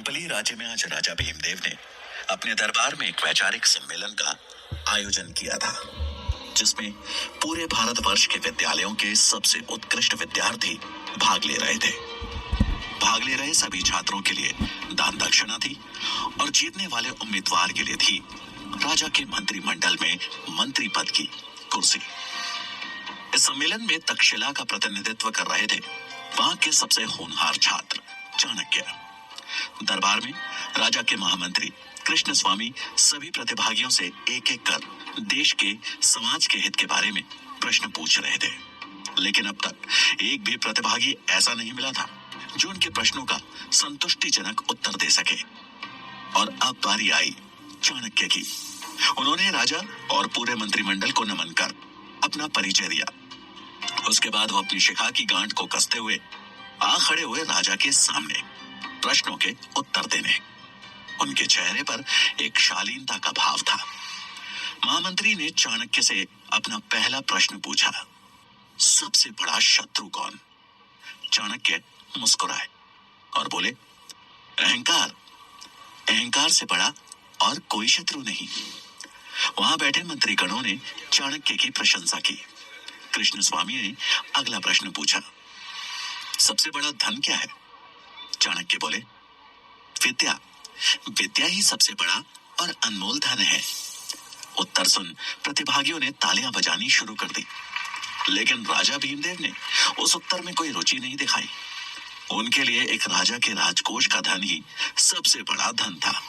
टेम्पली राज्य में आज राजा भीमदेव ने अपने दरबार में एक वैचारिक सम्मेलन का आयोजन किया था, जिसमें पूरे भारतवर्ष के विद्यालयों के सबसे उत्कृष्ट विद्यार्थी भाग ले रहे थे। भाग ले रहे सभी छात्रों के लिए दान दक्षिणा थी और जीतने वाले उम्मीदवार के लिए थी राजा के मंत्रिमंडल में मंत्री पद की कुर्सी। इस सम्मेलन में तक्षशिला का प्रतिनिधित्व कर रहे थे वहां के सबसे होनहार छात्र चाणक्य। दरबार में राजा के महामंत्री कृष्ण स्वामी सभी प्रतिभागियों से एक एक कर देश के समाज के हित के बारे में प्रश्न पूछ रहे थे, लेकिन अब तक एक भी प्रतिभागी ऐसा नहीं मिला था जो उनके प्रश्नों का संतुष्टिजनक उत्तर दे सके। और अब बारी आई चाणक्य की। उन्होंने राजा और पूरे मंत्रिमंडल को नमन कर अपना परिचय दिया। उसके बाद वो अपनी शिखा की गांठ को कसते हुए आ खड़े हुए राजा के सामने प्रश्नों के उत्तर देने। उनके चेहरे पर एक शालीनता का भाव था। महामंत्री ने चाणक्य से अपना पहला प्रश्न पूछा, सबसे बड़ा शत्रु कौन? चाणक्य मुस्कुराए और बोले, अहंकार। अहंकार से बड़ा और कोई शत्रु नहीं। वहां बैठे मंत्रीगणों ने चाणक्य की प्रशंसा की। कृष्ण स्वामी ने अगला प्रश्न पूछा, सबसे बड़ा धन क्या है? चाणक्य बोले, विद्या। विद्या ही सबसे बड़ा और अनमोल धन है। उत्तर सुन प्रतिभागियों ने तालियां बजानी शुरू कर दी, लेकिन राजा भीमदेव ने उस उत्तर में कोई रुचि नहीं दिखाई। उनके लिए एक राजा के राजकोष का धन ही सबसे बड़ा धन था।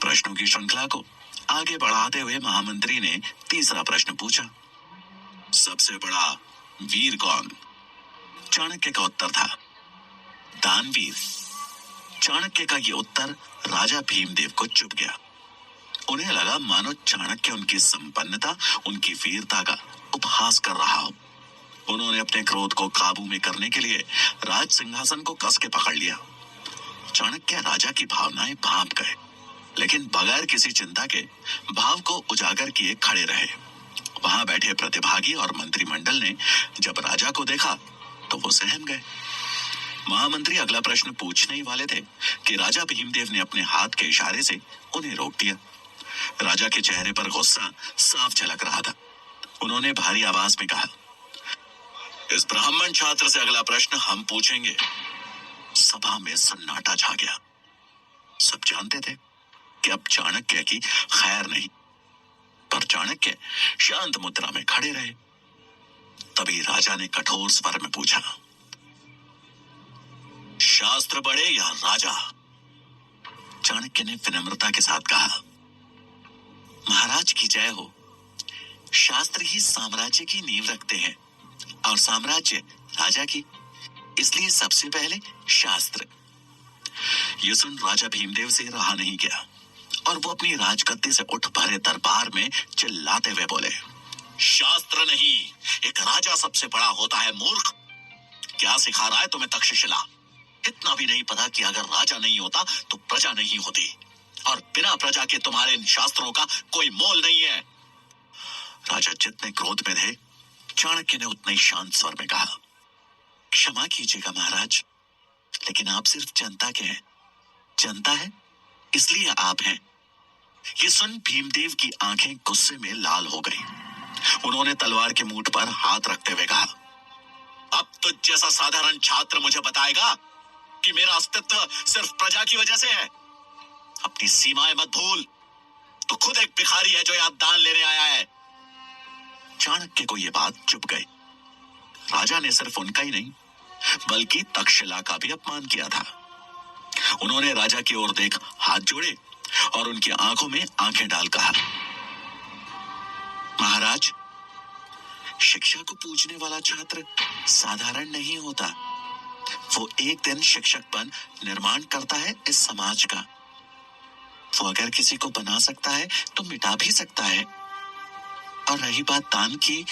प्रश्नों की श्रृंखला को आगे बढ़ाते हुए महामंत्री ने तीसरा प्रश्न पूछा, सबसे बड़ा वीर कौन? चाणक्य का उत्तर था, दानवीर। चाणक्य का ये उत्तर राजा भीमदेव को चुभ गया। उन्हें लगा मानो चाणक्य उनकी संपन्नता, उनकी वीरता का उपहास कर रहा हो। उन्होंने अपने क्रोध को काबू में करने के लिए राज सिंहासन को कस के पकड़ लिया। चाणक्य राजा की भावनाएं भांप गए, लेकिन बगैर किसी चिंता के भाव को उजागर किए खड़े रहे। वहां बैठे प्रतिभागी और मंत्रिमंडल ने जब राजा को देखा तो वो सहम गए। महामंत्री अगला प्रश्न पूछने ही वाले थे कि राजा भीमदेव ने अपने हाथ के इशारे से उन्हें रोक दिया। राजा के चेहरे पर गुस्सा साफ झलक रहा था। उन्होंने भारी आवाज में कहा, इस ब्राह्मण छात्र से अगला प्रश्न हम पूछेंगे। सभा में सन्नाटा छा गया। सब जानते थे कि अब चाणक्य की खैर नहीं, पर चाणक्य शांत मुद्रा में खड़े रहे। तभी राजा ने कठोर स्वर में पूछा, शास्त्र बड़े या राजा? चाणक्य ने विनम्रता के साथ कहा, महाराज की जय हो। शास्त्र ही साम्राज्य की नींव रखते हैं और साम्राज्य राजा की, इसलिए सबसे पहले शास्त्र। ये सुन राजा भीमदेव से रहा नहीं गया और वो अपनी राजगद्दी से उठ भरे दरबार में चिल्लाते हुए बोले, शास्त्र नहीं, एक राजा सबसे बड़ा होता है मूर्ख। क्या सिखा रहा है तुम्हें तक्षशिला? इतना भी नहीं पता कि अगर राजा नहीं होता तो प्रजा नहीं होती, और बिना प्रजा के तुम्हारे इन शास्त्रों का कोई मोल नहीं है। राजा जितने क्रोध में थे, चाणक्य ने उतने शांत स्वर में कहा, क्षमा कीजिएगा महाराज, लेकिन आप सिर्फ जनता के हैं। जनता है इसलिए आप हैं। ये सुन भीमदेव की आंखें गुस्से में लाल हो गई। उन्होंने तलवार के मूठ पर हाथ रखते हुए कहा, अब तो जैसा साधारण छात्र मुझे बताएगा कि मेरा अस्तित्व सिर्फ प्रजा की वजह से है। अपनी सीमाएं मत भूल, तो खुद एक भिखारी है जो यहां दान लेने आया है। चाणक्य को यह बात चुभ गई। राजा ने सिर्फ उनका ही नहीं बल्कि तक्षशिला का भी अपमान किया था। उन्होंने राजा की ओर देख हाथ जोड़े और उनकी आंखों में आंखें डाल कहा, महाराज, शिक्षा को पूजने वाला छात्र साधारण नहीं होता। वो एक दिन शिक्षक बन निर्माण करता है इस समाज का। वो अगर किसी को बना सकता है तो मिटा भी सकता है। और रही बात दान की,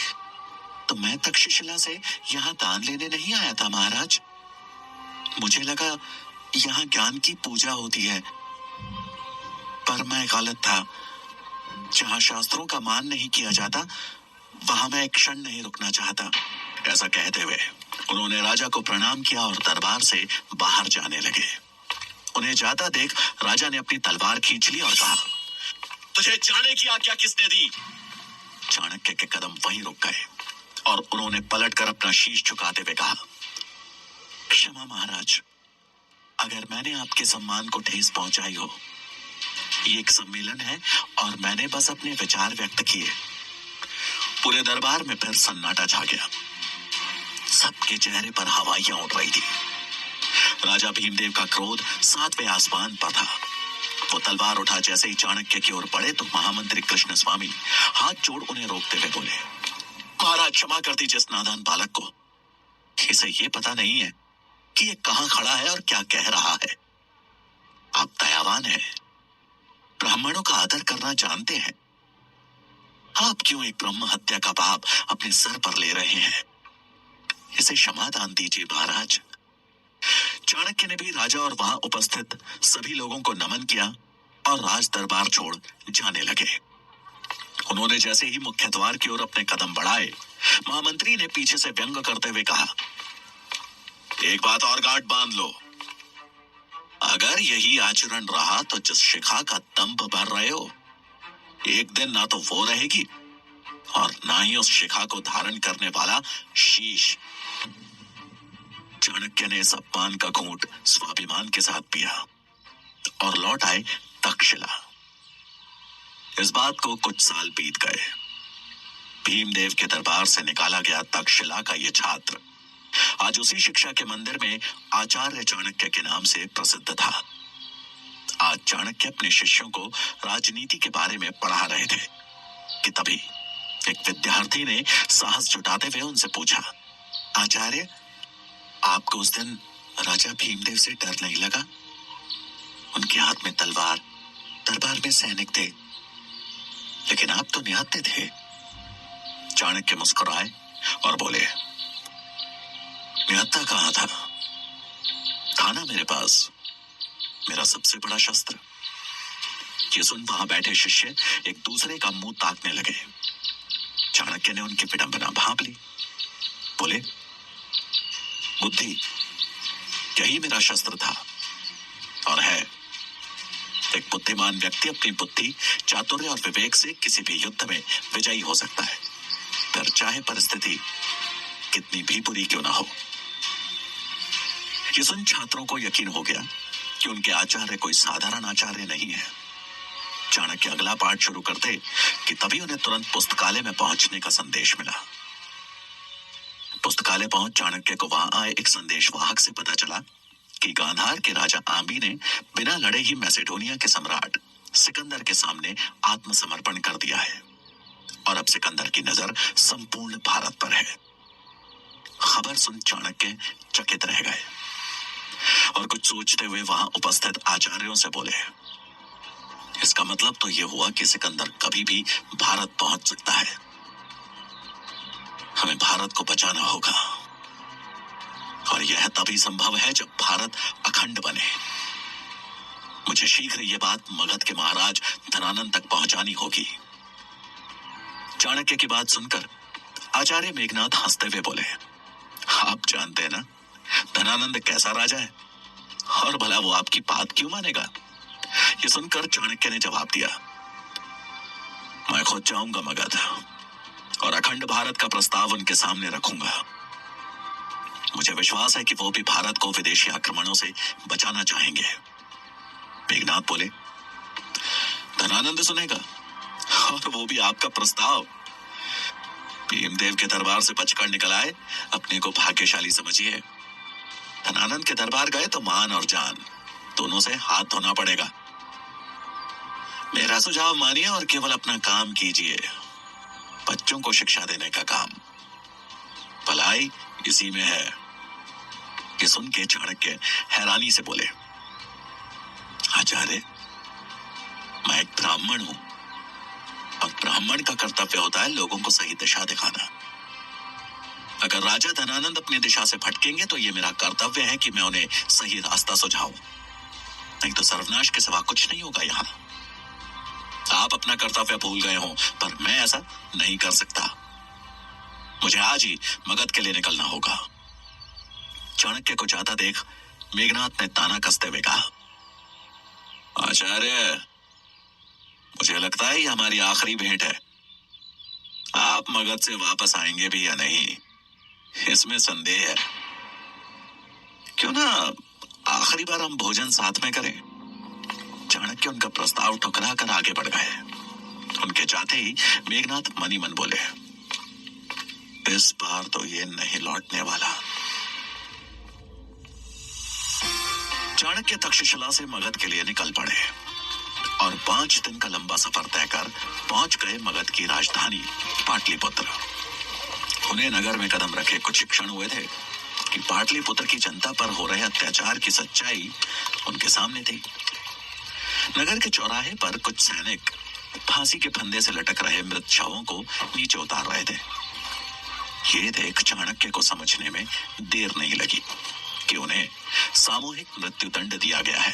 तो मैं तक्षशिला से यहाँ दान लेने नहीं आया था महाराज। मुझे लगा यहाँ ज्ञान की पूजा होती है, पर मैं गलत था। जहाँ शास्त्रों का मान नहीं किया जाता, वहां मैं एक क्षण नहीं रुकना चाहता। ऐसा कहते हुए उन्होंने राजा को प्रणाम किया और दरबार से बाहर जाने लगे। उन्हें जाता देख राजा ने अपनी तलवार खींच ली और कहा, तुझे जाने की आज्ञा किसने दी? चाणक्य के कदम वहीं रुक गए और उन्होंने पलटकर अपना शीश झुकाते हुए कहा, क्षमा महाराज, अगर मैंने आपके सम्मान को ठेस पहुंचाई हो। ये एक सम्मेलन है और मैंने बस अपने विचार व्यक्त किए। पूरे दरबार में फिर सन्नाटा छा गया। सबके चेहरे पर हवाइयां उड़ रही थी। राजा भीमदेव का क्रोध 7वें आसमान पर था। वो तलवार उठा जैसे ही चाणक्य की ओर बढ़े तो महामंत्री कृष्ण स्वामी हाथ जोड़ उन्हें रोकते हुए बोले, महाराज क्षमा कर दीजिए इस नादान बालक को। इसे ये पता नहीं है कि ये कहां खड़ा है और क्या कह रहा है। आप दयावान हैं, ब्राह्मणों का आदर करना जानते हैं। आप क्यों एक ब्रह्म हत्या का पाप अपने सर पर ले रहे हैं? इसे क्षमा दान दीजिए महाराज। चाणक्य ने भी राजा और वहां उपस्थित सभी लोगों को नमन किया और राज दरबार छोड़ जाने लगे। उन्होंने जैसे ही मुख्य द्वार की ओर अपने कदम बढ़ाए, महामंत्री ने पीछे से व्यंग करते हुए कहा, एक बात और गांठ बांध लो। अगर यही आचरण रहा तो जिस शिखा का दंभ भर रहे हो, एक दिन ना तो वो रहेगी और ना ही उस शिखा को धारण करने वाला शीश। चाणक्य ने इस अपमान का घूंट स्वाभिमान के साथ पिया और लौट आए तक्षशिला। इस बात को कुछ साल बीत गए। भीमदेव के दरबार से निकाला गया तक्षशिला का यह छात्र आज उसी शिक्षा के मंदिर में आचार्य चाणक्य के नाम से प्रसिद्ध था। आज चाणक्य अपने शिष्यों को राजनीति के बारे में पढ़ा रहे थे कि तभी एक विद्यार्थी ने साहस जुटाते हुए उनसे पूछा, आचार्य, आपको उस दिन राजा भीमदेव से डर नहीं लगा? उनके हाथ में तलवार, दरबार में सैनिक थे, लेकिन आप तो निहत्थे थे। चाणक्य मुस्कुराए और बोले, निहत्था कहां था ना मेरे पास मेरा सबसे बड़ा शस्त्र। ये सुन वहां बैठे शिष्य एक दूसरे का मुंह ताकने लगे। चाणक्य ने उनकी विडंबना भांप ली। बोले, बुद्धि, यही मेरा शस्त्र था और है। एक बुद्धिमान व्यक्ति अपनी बुद्धि, चातुर्य और विवेक से किसी भी युद्ध में विजयी हो सकता है, फिर चाहे परिस्थिति कितनी भी बुरी क्यों ना हो। ये सुन छात्रों को यकीन हो गया कि उनके आचार्य कोई साधारण आचार्य नहीं है। चाणक्य अगला पाठ शुरू करते कि तभी उन्हें तुरंत पुस्तकालय में पहुंचने का संदेश मिला। पुस्तकालय पहुंच चाणक्य को वहां आए एक संदेशवाहक से पता चला कि गांधार के राजा आंबी ने बिना लड़े ही मैसेडोनिया के सम्राट सिकंदर के सामने आत्मसमर्पण कर दिया है और अब सिकंदर की नजर संपूर्ण भारत पर है। खबर सुन चाणक्य चकित रह गए और कुछ सोचते हुए वहां उपस्थित आचार्यों से बोले, इसका मतलब तो यह हुआ कि सिकंदर कभी भी भारत पहुंच सकता है। हमें भारत को बचाना होगा और यह तभी संभव है जब भारत अखंड बने। मुझे शीघ्र यह बात मगध के महाराज धनानंद तक पहुंचानी होगी। चाणक्य की बात सुनकर आचार्य मेघनाथ हंसते हुए बोले, आप जानते हैं ना धनानंद कैसा राजा है और भला वो आपकी बात क्यों मानेगा? ये सुनकर चाणक्य ने जवाब दिया, मैं खुद जाऊंगा मगध और अखंड भारत का प्रस्ताव उनके सामने रखूंगा। मुझे विश्वास है कि वो भी भारत को विदेशी आक्रमणों से बचाना चाहेंगे। मेघनाथ बोले, धनानंद सुनेगा और वो भी आपका प्रस्ताव? भीमदेव के दरबार से बचकर निकल आए अपने को भाग्यशाली समझिए। धनानंद के दरबार गए तो मान और जान दोनों से हाथ धोना पड़ेगा। मेरा सुझाव मानिए और केवल अपना काम कीजिए, बच्चों को शिक्षा देने का काम। भलाई इसी में है। ये सुन के चाणक्य हैरानी से बोले, आचार्य, मैं एक ब्राह्मण हूं और ब्राह्मण का कर्तव्य होता है लोगों को सही दिशा दिखाना। अगर राजा धनानंद अपनी दिशा से भटकेंगे तो ये मेरा कर्तव्य है कि मैं उन्हें सही रास्ता सुझाऊं, नहीं तो सर्वनाश के सिवा कुछ नहीं होगा यहाँ। आप अपना कर्तव्य भूल गए हो पर मैं ऐसा नहीं कर सकता। मुझे आज ही मगध के लिए निकलना होगा। चाणक्य को जाता देख मेघनाथ ने ताना कसते हुए कहा, आचार्य, मुझे लगता है ये हमारी आखिरी भेंट है। आप मगध से वापस आएंगे भी या नहीं, इसमें संदेह है। क्यों ना आखिरी बार हम भोजन साथ में करें। चाणक्य उनका प्रस्ताव ठुकरा कर आगे बढ़ गए। उनके जाते ही मेघनाथ मनी मन बोले, इस बार तो ये नहीं लौटने वाला। चाणक्य तक्षशिला से मगध के लिए निकल पड़े और 5 दिन का लंबा सफर तय कर पहुंच गए मगध की राजधानी पाटलिपुत्र। उन्हें नगर में कदम रखे कुछ क्षण हुए थे कि पाटलिपुत्र की जनता पर हो रहे अत्याचार की सच्चाई उनके सामने थी। नगर के चौराहे पर कुछ सैनिक फांसी के फंदे से लटक रहे मृत शवों को नीचे उतार रहे थे। ये देख चाणक्य को समझने में देर नहीं लगी कि उन्हें सामूहिक मृत्यु दंड दिया गया है।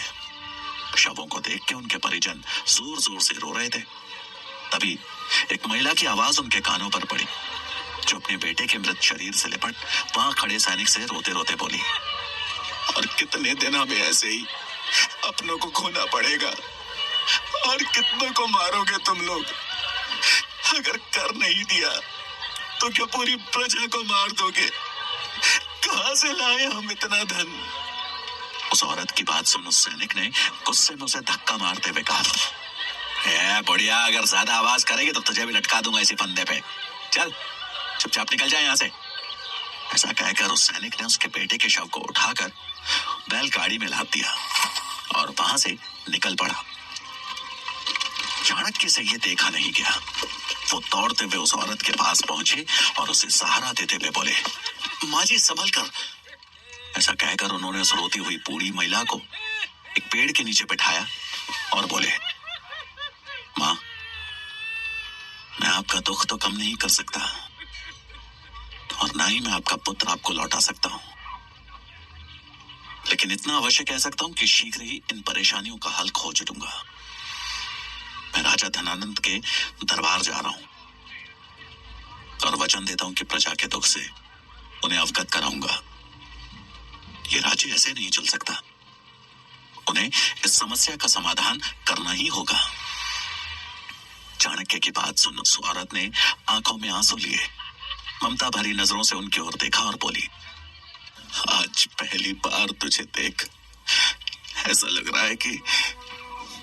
शवों को देख के उनके परिजन जोर जोर से रो रहे थे। तभी एक महिला की आवाज उनके कानों पर पड़ी, जो अपने बेटे के मृत शरीर से लिपट वहां खड़े सैनिक से रोते रोते बोली, और कितने दिन हमें ऐसे ही अपनों को खोना पड़ेगा, और कितनों को मारोगे तुम लोग? अगर कर नहीं दिया तो क्या पूरी प्रजा को मार दोगे? कहां से लाए हम इतना धन? उस औरत की बात सुन उस सैनिक ने गुस्से में उसे धक्का मारते हुए कहा, बुढ़िया, अगर ज्यादा आवाज करेगी तो तुझे भी लटका दूंगा इसी फंदे पे। चल चुपचाप निकल जाए यहाँ से। ऐसा कहकर उस सैनिक ने उसके बेटे के शव को उठाकर बैलगाड़ी में लाद दिया और वहां से निकल पड़ा। चाणक्य से ये देखा नहीं गया। वो दौड़ते हुए उस औरत के पास पहुंचे और उसे सहारा देते हुए बोले, माँ जी संभल कर। ऐसा कहकर उन्होंने उस रोती हुई बूढ़ी महिला को एक पेड़ के नीचे बिठाया और बोले, माँ, मैं आपका दुख तो कम नहीं कर सकता और ना ही मैं आपका पुत्र आपको लौटा सकता हूँ, लेकिन इतना अवश्य कह सकता हूँ कि शीघ्र ही इन परेशानियों का हल खोज लूंगा। मैं राजा धनानंद के दरबार जा रहा हूँ और वचन देता हूँ कि प्रजा के दुख से उन्हें अवगत कराऊंगा। ये राज्य ऐसे नहीं चल सकता। उन्हें इस समस्या का समाधान करना ही होगा। चाणक्य की बात सुन उस औरत ने आंखों में आंसू लिए ममता भरी नजरों से उनकी ओर देखा और बोली, आज पहली बार तुझे देख ऐसा लग रहा है कि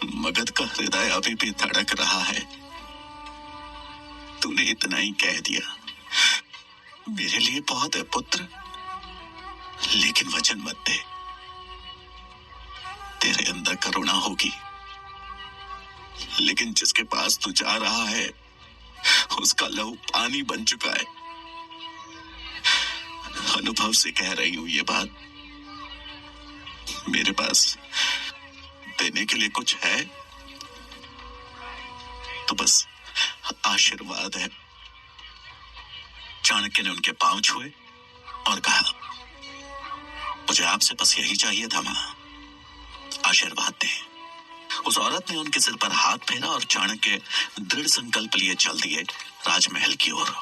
मगध का हृदय अभी भी धड़क रहा है। तूने इतना ही कह दिया, मेरे लिए बहुत है पुत्र, लेकिन वचन मत दे, तेरे अंदर करुणा होगी, लेकिन जिसके पास तू जा रहा है उसका लहू पानी बन चुका है। अनुभव से कह रही हूं ये बात। मेरे पास देने के लिए कुछ है तो बस आशीर्वाद है। चाणक्य ने उनके पांव छुए और कहा, मुझे आपसे बस यही चाहिए था मां, आशीर्वाद दें। उस औरत ने उनके सिर पर हाथ फेरा और चाणक्य दृढ़ संकल्प लिए चल दिए राजमहल की ओर।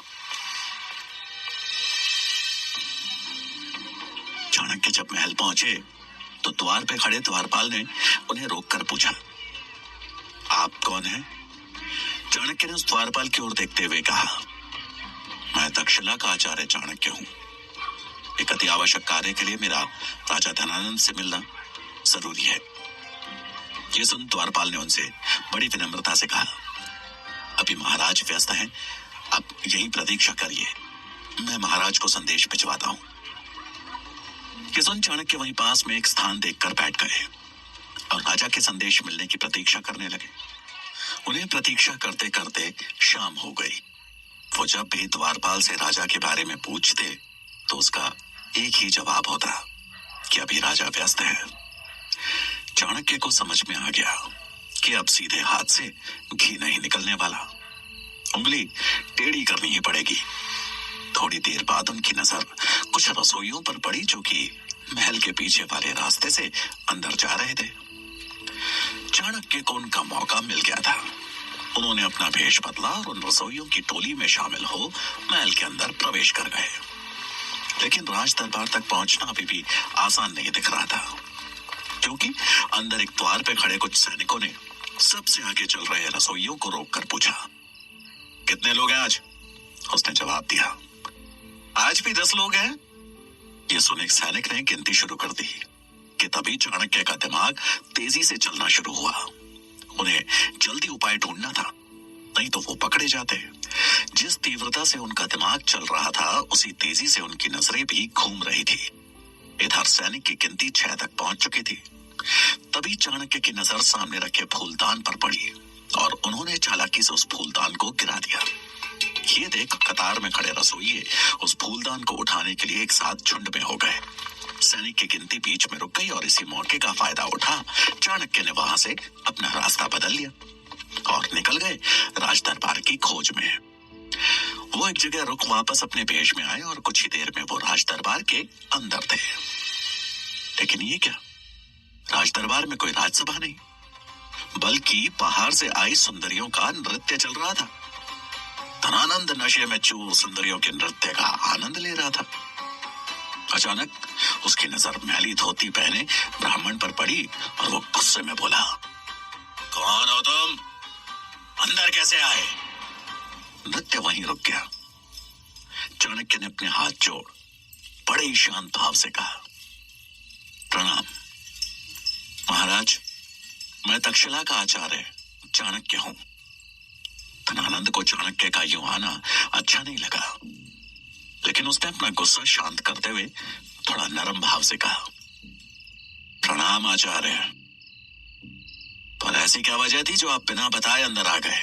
चाणक्य जब महल पहुंचे तो द्वार पे खड़े द्वारपाल ने उन्हें रोककर पूछा, आप कौन हैं? चाणक्य ने उस द्वारपाल की ओर देखते हुए कहा, मैं तक्षशिला का आचार्य चाणक्य हूं। एक अति आवश्यक कार्य के लिए मेरा राजा धनानंद से मिलना जरूरी है। ये सुन द्वारपाल ने उनसे बड़ी विनम्रता से कहा, अभी महाराज व्यस्त हैं, आप यहीं प्रतीक्षा करिए, मैं महाराज को संदेश भिजवाता हूं। ये सुन चाणक्य वहीं पास में एक स्थान देखकर बैठ गए और राजा के संदेश मिलने की प्रतीक्षा करने लगे। उन्हें प्रतीक्षा करते करते शाम हो गई। वो जब भी द्वारपाल से राजा के बारे में पूछते तो उसका एक ही जवाब होता कि अभी राजा व्यस्त है। चाणक्य को समझ में आ गया कि अब सीधे हाथ से घी नहीं निकलने वाला, उंगली टेढ़ी करनी ही पड़ेगी। थोड़ी देर बाद उनकी नजर कुछ रसोइयों पर पड़ी जो कि महल के पीछे वाले रास्ते से अंदर जा रहे थे। चाणक्य को उनका मौका मिल गया था। उन्होंने अपना भेष बदला और उन रसोइयों की टोली में शामिल हो महल के अंदर प्रवेश कर गए। लेकिन राज दरबार तक पहुंचना अभी भी आसान नहीं दिख रहा था। क्योंकि अंदर एक द्वार पे खड़े कुछ सैनिकों ने सबसे आगे चल रहे रसोइयों को रोककर पूछा, कितने लोग हैं आज? उसने जवाब दिया, आज भी 10 लोग हैं। ये सुन एक सैनिक ने गिनती शुरू कर दी कि तभी चाणक्य का दिमाग तेजी से चलना शुरू हुआ। उन्हें जल्दी उपाय ढूंढना था, नहीं तो वो पकड़े जाते। जिस तीव्रता से उनका दिमाग चल रहा था उसी तेजी से उनकी नजरें भी घूम रही थी। इधर सैनिक की गिनती 6 तक पहुंच चुकी थी। तभी चाणक्य की नजर सामने रखे फूलदान पर पड़ी और उन्होंने चालाकी से उस फूलदान को गिरा दिया। ये देख कतार में खड़े रसोइये उस फूलदान को उठाने के लिए एक साथ झुंड में हो गए। सैनिक की गिनती बीच में रुक गई और इसी मौके का फायदा उठा चाणक्य ने वहां से अपना रास्ता बदल लिया और निकल गए राज दरबार की खोज में। वो एक जगह रुक वापस अपने भेष में आए और कुछ ही देर में वो राज दरबार के अंदर थे। लेकिन ये क्या, राज दरबार में कोई राजसभा नहीं, बल्कि बाहर से आई सुंदरियों का नृत्य चल रहा था। धनानंद नशे में चूर सुंदरियों के नृत्य का आनंद ले रहा था। अचानक उसकी नजर मैली धोती पहने ब्राह्मण पर पड़ी और वो गुस्से में बोला, कौन हो तुम? अंदर कैसे आए? नृत्य वहीं रुक गया। चाणक्य ने अपने हाथ जोड़ बड़े ही शांत भाव से कहा, प्रणाम महाराज, मैं तक्षशिला का आचार्य चाणक्य हूं। धनानंद को चाणक्य का यूं आना अच्छा नहीं लगा, लेकिन उसने अपना गुस्सा शांत करते हुए थोड़ा नरम भाव से कहा, प्रणाम आचार्य, पर ऐसी क्या वजह थी जो आप बिना बताए अंदर आ गए?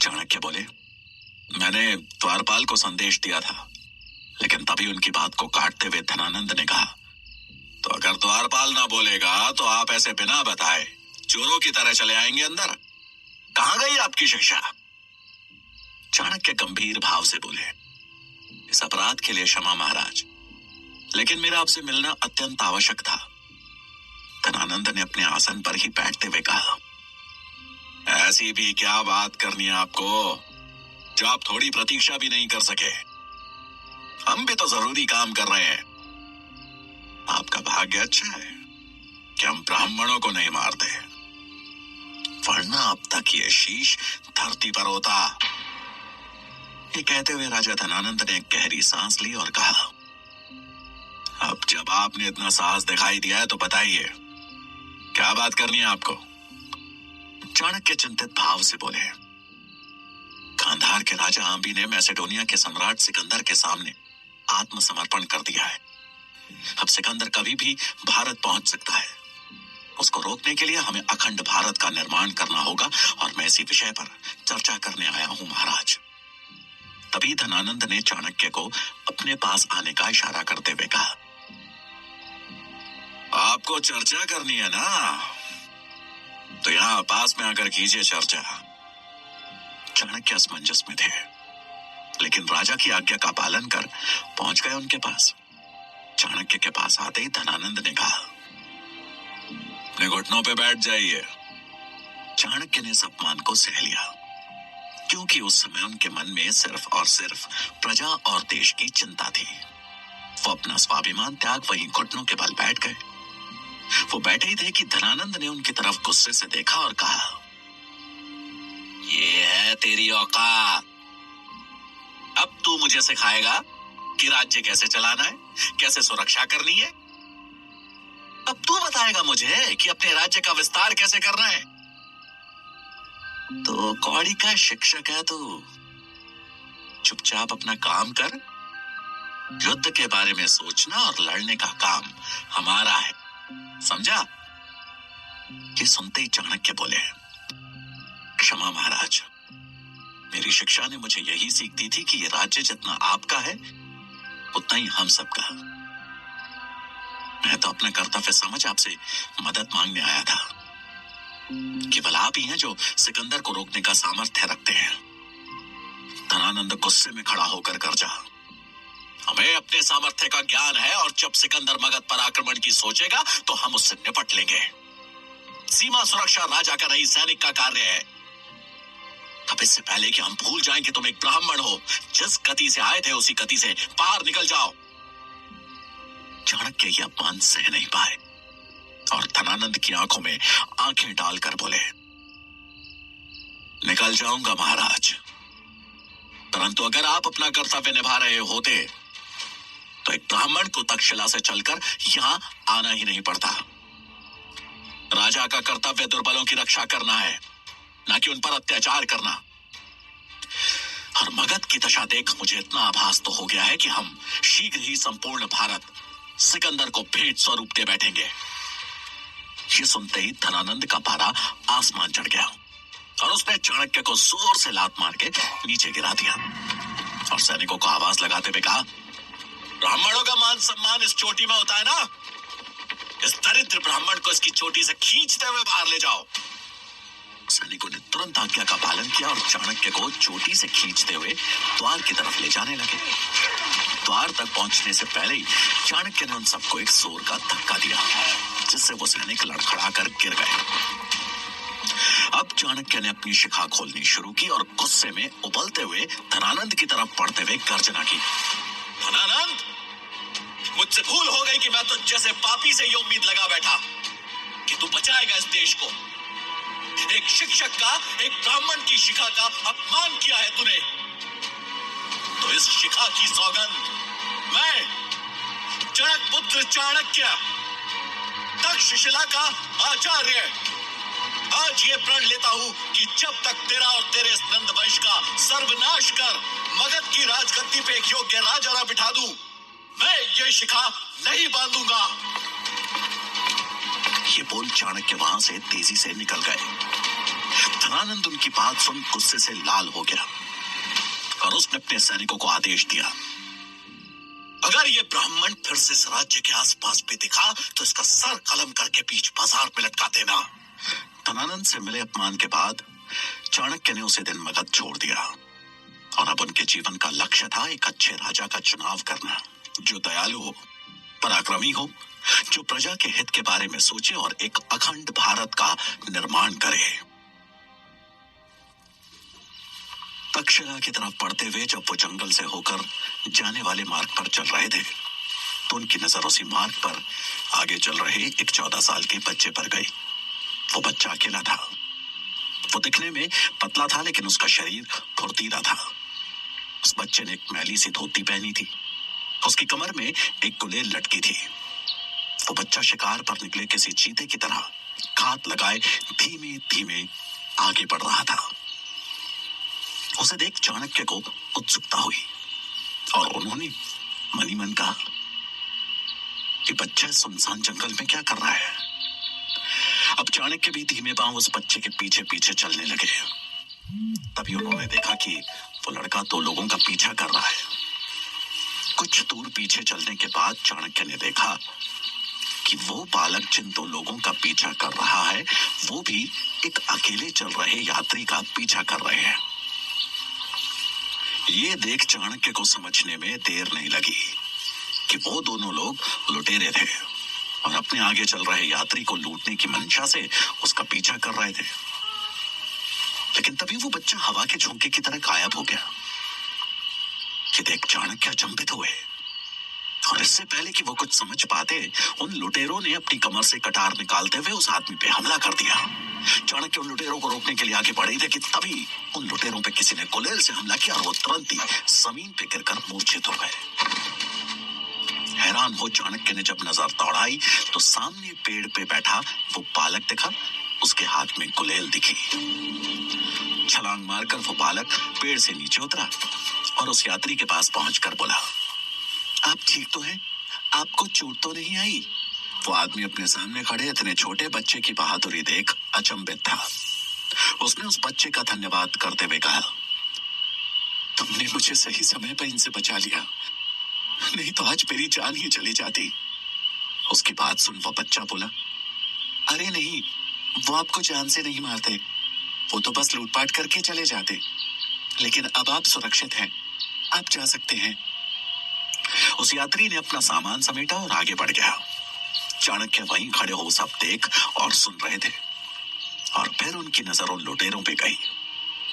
चाणक्य बोले, मैंने द्वारपाल को संदेश दिया था, लेकिन तभी उनकी बात को काटते हुए धनानंद ने कहा, तो अगर द्वारपाल ना बोलेगा तो आप ऐसे बिना बताए चोरों की तरह चले आएंगे अंदर? कहां गई आपकी शिक्षा? चाणक्य गंभीर भाव से बोले, इस अपराध के लिए क्षमा महाराज, लेकिन मेरा आपसे मिलना अत्यंत आवश्यक था। धनानंद ने अपने आसन पर ही बैठते हुए कहा, ऐसी भी क्या बात करनी है आपको जो आप थोड़ी प्रतीक्षा भी नहीं कर सके? हम भी तो जरूरी काम कर रहे हैं। आपका भाग्य अच्छा है कि हम ब्राह्मणों को नहीं मारते, वरना अब तक ये शीश धरती पर होता। ये कहते हुए राजा धनानंद ने एक गहरी सांस ली और कहा, अब जब आपने इतना साहस दिखाई दिया है तो बताइए, क्या बात करनी है आपको? चाणक्य चिंतित भाव से बोले, गांधार के राजा आंबी ने मैसेडोनिया के सम्राट सिकंदर के सामने आत्मसमर्पण कर दिया है। अब सिकंदर कभी भी भारत पहुंच सकता है। उसको रोकने के लिए हमें अखंड भारत का निर्माण करना होगा और मैं इसी विषय पर चर्चा करने आया हूं महाराज। तभी धनानंद ने चाणक्य को अपने पास आने का इशारा करते हुए कहा, आपको चर्चा करनी है ना, तो यहां पास में आकर कीजिए चर्चा। चाणक्य असमंजस में थे, लेकिन राजा की आज्ञा का पालन कर पहुंच गए उनके पास। चाणक्य के पास आते ही धनानंद ने कहा, अपने घुटनों पे बैठ जाइए। चाणक्य ने इस अपमान को सह लिया, क्योंकि उस समय उनके मन में सिर्फ और सिर्फ प्रजा और देश की चिंता थी। वो अपना स्वाभिमान त्याग वहीं घुटनों के बल बैठ गए। वो बैठे ही थे कि धनानंद ने उनकी तरफ गुस्से से देखा और कहा, ये है तेरी औकात। अब तू मुझे सिखाएगा कि राज्य कैसे चलाना है, कैसे सुरक्षा करनी है। अब तू बताएगा मुझे कि अपने राज्य का विस्तार कैसे करना है। तो कौड़ी का शिक्षक है तू, चुपचाप अपना काम कर। युद्ध के बारे में सोचना और लड़ने का काम हमारा है, समझा? ये सुनते ही चाणक्य बोले, क्षमा महाराज, मेरी शिक्षा ने मुझे यही सीख दी थी कि ये राज्य जितना आपका है उतना ही हम सबका। मैं तो अपना कर्तव्य समझ आपसे मदद मांगने आया था। केवल आप ही हैं जो सिकंदर को रोकने का सामर्थ्य रखते हैं। धनानंद गुस्से में खड़ा होकर गरजा, हमें अपने सामर्थ्य का ज्ञान है और जब सिकंदर मगध पर आक्रमण की सोचेगा तो हम उससे निपट लेंगे। सीमा सुरक्षा राजा का नहीं सैनिक का कार्य है। तब इससे पहले कि हम भूल जाएं कि तुम एक ब्राह्मण हो, जिस गति से आए थे उसी गति से पार निकल जाओ। चाणक्य यह अपमान सह नहीं पाए। और धनानंद की आंखों में आंखें डालकर बोले, निकल जाऊंगा महाराज, परंतु अगर आप अपना कर्तव्य निभा रहे होते तो एक ब्राह्मण को तक्षशिला से चलकर यहां आना ही नहीं पड़ता। राजा का कर्तव्य दुर्बलों की रक्षा करना है, न कि उन पर अत्याचार करना। और मगध की दशा देख मुझे इतना आभास तो हो गया है कि हम शीघ्र ही संपूर्ण भारत सिकंदर को भेंट स्वरूप दे बैठेंगे। ये सुनते ही धनानंद का पारा आसमान चढ़ गया और उसने चाणक्य को जोर से लात मार के नीचे गिरा दिया और सैनिकों को आवाज लगाते हुए कहा, ब्राह्मणों का मान सम्मान इस चोटी में होता है ना, इस दरिद्र ब्राह्मण को इसकी चोटी से खींचते हुए बाहर ले जाओ। सैनिकों ने तुरंत आज्ञा का पालन किया और चाणक्य को चोटी से खींचते हुए द्वार की तरफ ले जाने लगे। द्वार तक पहुंचने से पहले ही चाणक्य ने उन सबको एक जोर का धक्का दिया, जिससे वो सैनिक लड़खड़ाकर गिर गए। अब चाणक्य ने अपनी शिखा खोलनी शुरू की और गुस्से में उबलते हुए धनानंद की तरफ बढ़ते हुए गर्जना की, धनानंद, मुझसे भूल हो गई कि मैं तुझ जैसे पापी से ये उम्मीद लगा बैठा कि तू बचाएगा इस देश को। एक शिक्षक का, एक ब्राह्मण की शिखा का अपमान किया है तूने, तो इस शिखा की सौगंध मैं जनक पुत्र चाणक्य, तक्षशिला का आचार्य, आज ये प्रण लेता हूं कि जब तक तेरा और तेरे इस नंद वंश का सर्वनाश कर मगध की राजगद्दी पे एक योग्य राजा ना बिठा दूं, मैं ये शिखा नहीं बांधूंगा। ये बोल चाणक्य वहां से तेजी से निकल गए। धनानंद उनकी बात सुन गुस्से से लाल हो गया और उसने अपने सैनिकों को आदेश दिया, अगर ये ब्राह्मण फिर से इस राज्य के आसपास भी दिखा तो इसका सर कलम करके बीच बाजार में लटका देना। धनानंद से मिले अपमान के बाद चाणक्य ने उसे दिन मगध छोड़ दिया और अब उनके जीवन का लक्ष्य था एक अच्छे राजा का चुनाव करना, जो दयालु हो, पराक्रमी हो, जो प्रजा के हित के बारे में सोचे और एक अखंड भारत का निर्माण करे। तक्षशिला की तरफ बढ़ते हुए जब वो जंगल से होकर जाने वाले मार्ग पर चल रहे थे तो उनकी नजर उसी मार्ग पर आगे चल रहे एक 14 साल के बच्चे पर गई। वो बच्चा अकेला था। वो दिखने में पतला था लेकिन उसका शरीर फुर्तीला था। उस बच्चे ने एक मैली सी धोती पहनी थी। उसकी कमर में एक गुलेल लटकी थी। वो बच्चा शिकार पर निकले किसी चीते की तरह घात लगाए धीमे धीमे आगे बढ़ रहा था। उसे देख चाणक्य को उत्सुकता हुई और उन्होंने मन ही मन कहा कि बच्चा सुनसान जंगल में क्या कर रहा है। अब चाणक्य भी धीमे पांव उस बच्चे के पीछे पीछे चलने लगे। तभी उन्होंने देखा कि वो लड़का 2 लोगों का पीछा कर रहा है। कुछ दूर पीछे चलने के बाद चाणक्य ने देखा कि वो बालक जिन 2 लोगों का पीछा कर रहा है वो भी एक अकेले चल रहे यात्री का पीछा कर रहे हैं। ये देख चाणक्य को समझने में देर नहीं लगी कि वो दोनों लोग लुटेरे थे और अपने आगे चल रहे यात्री को लूटने की मंशा से उसका पीछा कर रहे थे। लेकिन तभी वो बच्चा हवा के झोंके की तरह गायब हो गया। ये देख चाणक्य अचंभित हुए और इससे पहले कि वो कुछ समझ पाते उन लुटेरों ने अपनी कमर से कटार निकालते हुए उस आदमी पे हमला कर दिया। चाणक्य उन लुटेरों को रोकने के लिए आगे बढ़े थे कि तभी उन लुटेरों पे किसी ने गुलेल से हमला किया और वो तुरंत ही जमीन पे गिरकर मूर्छित हो गए। हैरान हो चाणक्य ने जब नजर दौड़ाई तो सामने पेड़ पे बैठा वो बालक दिखा। उसके हाथ में गुलेल दिखी। छलांग मारकर वो बालक पेड़ से नीचे उतरा और उस यात्री के पास पहुंचकर बोला, आप ठीक तो हैं? आपको चोट तो नहीं आई? वो आदमी अपने सामने खड़े इतने छोटे बच्चे की बहादुरी देख अचंभित था। उसने उस बच्चे का धन्यवाद करते हुए कहा, तुमने मुझे सही समय पर इनसे बचा लिया, नहीं तो आज मेरी जान ही चली जाती। उसकी बात सुन वो बच्चा बोला, अरे नहीं, वो आपको जान से नहीं मारते, वो तो बस लूटपाट करके चले जाते। लेकिन अब आप सुरक्षित हैं, आप जा सकते हैं। उस यात्री ने अपना सामान समेटा और आगे बढ़ गया। चाणक्य वहीं खड़े हो सब देख और सुन रहे थे और फिर उनकी नजर उन लुटेरों पे गई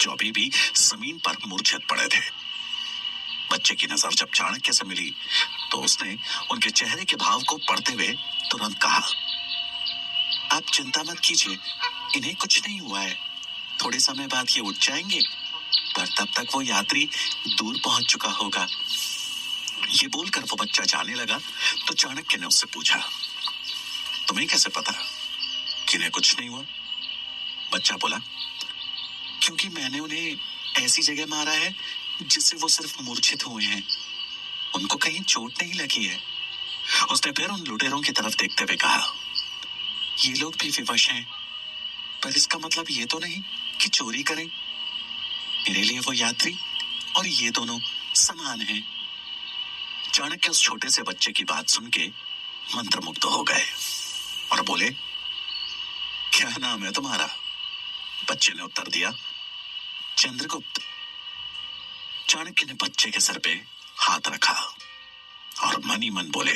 जो अभी भी जमीन पर मूर्छित पड़े थे। बच्चे की नजर जब चाणक्य से मिली तो उसने उनके चेहरे के भाव को पढ़ते हुए तुरंत कहा, आप चिंता मत कीजिए, इन्हें कुछ नहीं हुआ है। थोड़े समय बाद ये उठ जाएंगे, पर तब तक वो यात्री दूर पहुंच चुका होगा। ये बोलकर वो बच्चा जाने लगा तो चाणक्य ने उससे पूछा, तुम्हें कैसे पता कि इन्हें कुछ नहीं हुआ? बच्चा बोला, क्योंकि मैंने उन्हें ऐसी जगह मारा है जिससे वो सिर्फ मूर्छित हुए हैं, उनको कहीं चोट नहीं लगी है। उसने फिर उन लुटेरों की तरफ देखते हुए कहा, ये लोग भी विवश हैं, पर इसका मतलब ये तो नहीं कि चोरी करें। मेरे लिए वो यात्री और ये दोनों समान हैं। चाणक्य उस छोटे से बच्चे की बात सुन के मंत्रमुग्ध हो गए और बोले, क्या नाम है तुम्हारा? बच्चे ने उत्तर दिया, चंद्रगुप्त। चाणक्य ने बच्चे के सर पे हाथ रखा और मन ही मन बोले,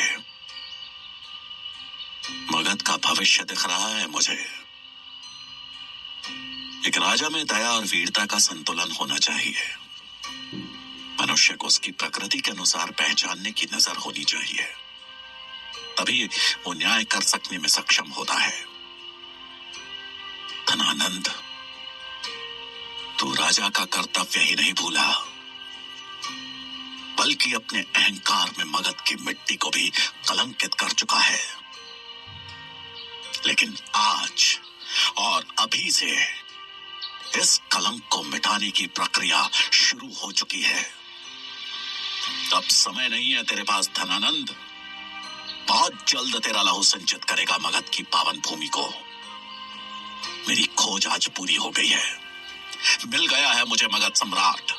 मगध का भविष्य दिख रहा है मुझे। एक राजा में दया और वीरता का संतुलन होना चाहिए। मनुष्य को उसकी प्रकृति के अनुसार पहचानने की नजर होनी चाहिए, तभी वो न्याय कर सकने में सक्षम होता है। धनानंद, तू राजा का कर्तव्य ही नहीं भूला, बल्कि अपने अहंकार में मगध की मिट्टी को भी कलंकित कर चुका है। लेकिन आज और अभी से इस कलंक को मिटाने की प्रक्रिया शुरू हो चुकी है। अब समय नहीं है तेरे पास धनानंद। बहुत जल्द तेरा लहू संचित करेगा मगध की पावन भूमि को। मेरी खोज आज पूरी हो गई है। मिल गया है मुझे मगध सम्राट।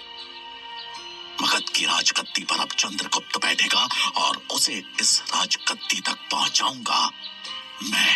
मगध की राजगद्दी पर अब चंद्रगुप्त बैठेगा और उसे इस राजगद्दी तक पहुंचाऊंगा मैं।